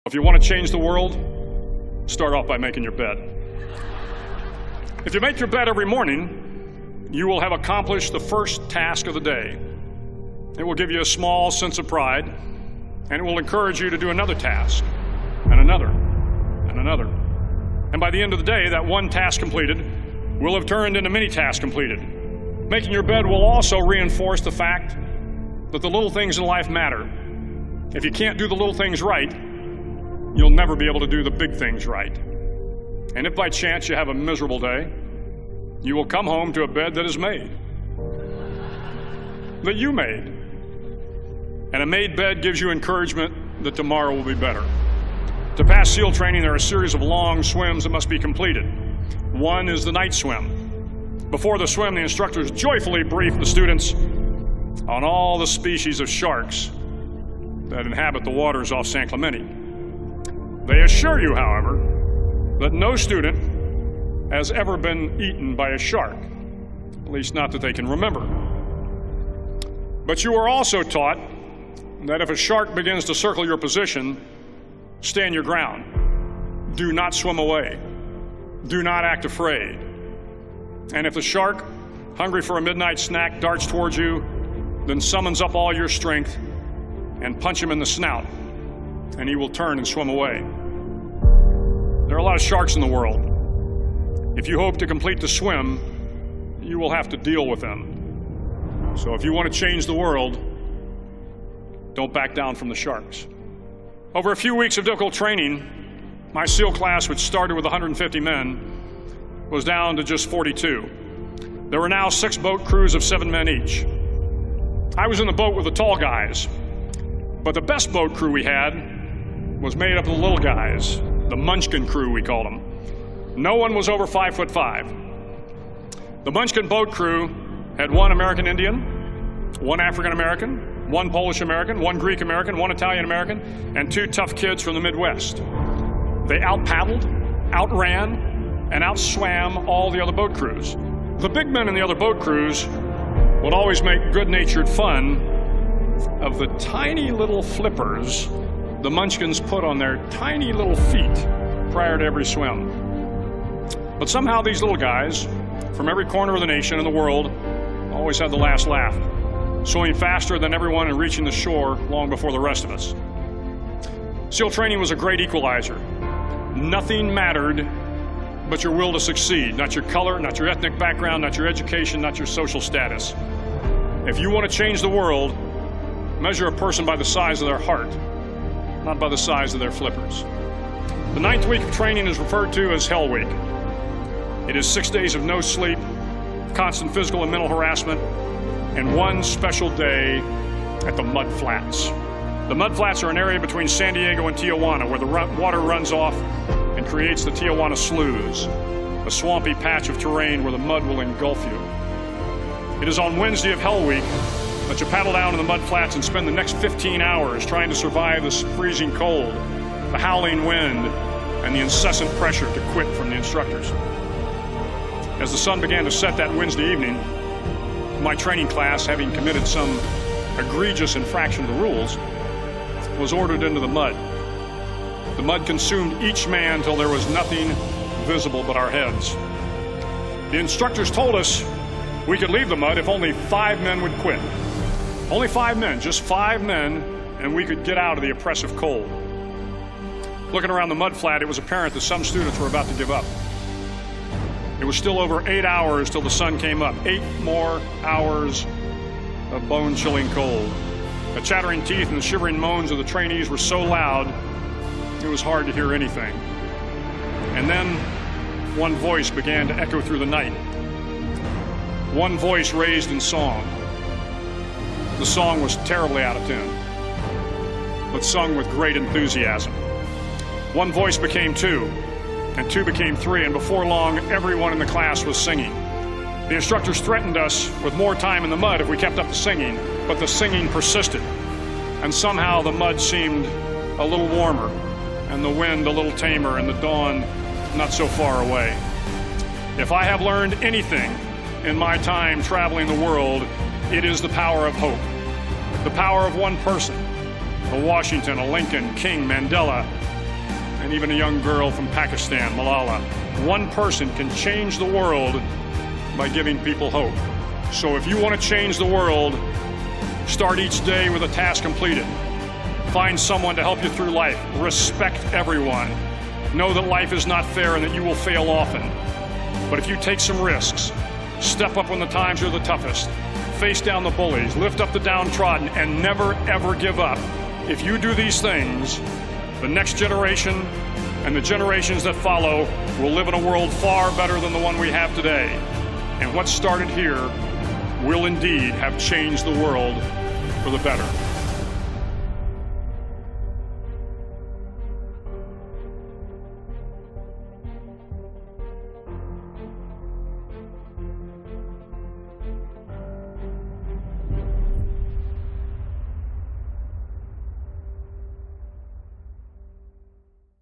If you want to change the world, start off by making your bed. If you make your bed every morning, you will have accomplished the first task of the day. It will give you a small sense of pride, and it will encourage you to do another task, and another, and another. And by the end of the day, that one task completed will have turned into many tasks completed. Making your bed will also reinforce the fact that the little things in life matter. If you can't do the little things right, you'll never be able to do the big things right. And if by chance you have a miserable day, you will come home to a bed that is made, that you made. And a made bed gives you encouragement that tomorrow will be better. To pass SEAL training, there are a series of long swims that must be completed. One is the night swim. Before the swim, the instructors joyfully brief the students on all the species of sharks that inhabit the waters off San Clemente. They assure you, however, that no student has ever been eaten by a shark, at least not that they can remember. But you are also taught that if a shark begins to circle your position, stand your ground. Do not swim away. Do not act afraid. And if the shark, hungry for a midnight snack, darts towards you, then summons up all your strength and punch him in the snout, and he will turn and swim away. There are a lot of sharks in the world. If you hope to complete the swim, you will have to deal with them. So if you want to change the world, don't back down from the sharks. Over a few weeks of difficult training, my SEAL class, which started with 150 men, was down to just 42. There were now 6 boat crews of 7 men each. I was in the boat with the tall guys, but the best boat crew we had was made up of the little guys, the Munchkin crew, we called them. No one was over 5'5". The Munchkin boat crew had 1 American Indian, 1 African American, 1 Polish American, 1 Greek American, 1 Italian American, and 2 tough kids from the Midwest. They out-paddled, outran, and outswam all the other boat crews. The big men in the other boat crews would always make good-natured fun of the tiny little flippers the Munchkins put on their tiny little feet prior to every swim. But somehow these little guys from every corner of the nation and the world always had the last laugh, swimming faster than everyone and reaching the shore long before the rest of us. SEAL training was a great equalizer. Nothing mattered but your will to succeed, not your color, not your ethnic background, not your education, not your social status. If you want to change the world, measure a person by the size of their heart, not by the size of their flippers. The 9th week of training is referred to as Hell Week. It is 6 days of no sleep, constant physical and mental harassment, and 1 special day at the Mud Flats. The Mud Flats are an area between San Diego and Tijuana where the water runs off and creates the Tijuana Sloughs, a swampy patch of terrain where the mud will engulf you. It is on Wednesday of Hell Week that you paddle down to the Mud Flats and spend the next 15 hours trying to survive the freezing cold, the howling wind, and the incessant pressure to quit from the instructors. As the sun began to set that Wednesday evening, my training class, having committed some egregious infraction of the rules, was ordered into the mud. The mud consumed each man till there was nothing visible but our heads. The instructors told us we could leave the mud if only 5 men would quit. Only 5 men, just 5 men, and we could get out of the oppressive cold. Looking around the mud flat, it was apparent that some students were about to give up. It was still over 8 hours till the sun came up. 8 more hours of bone-chilling cold. The chattering teeth and the shivering moans of the trainees were so loud, it was hard to hear anything. And then, one voice began to echo through the night. One voice raised in song. The song was terribly out of tune, but sung with great enthusiasm. One voice became 2, and 2 became 3, and before long, everyone in the class was singing. The instructors threatened us with more time in the mud if we kept up the singing, but the singing persisted, and somehow the mud seemed a little warmer, and the wind a little tamer, and the dawn not so far away. If I have learned anything in my time traveling the world, it is the power of hope. The power of one person, a Washington, a Lincoln, King, Mandela, and even a young girl from Pakistan, Malala. One person can change the world by giving people hope. So if you want to change the world, start each day with a task completed. Find someone to help you through life. Respect everyone. Know that life is not fair and that you will fail often. But if you take some risks, step up when the times are the toughest, face down the bullies, lift up the downtrodden, and never ever give up. If you do these things, the next generation and the generations that follow will live in a world far better than the one we have today. And what started here will indeed have changed the world for the better.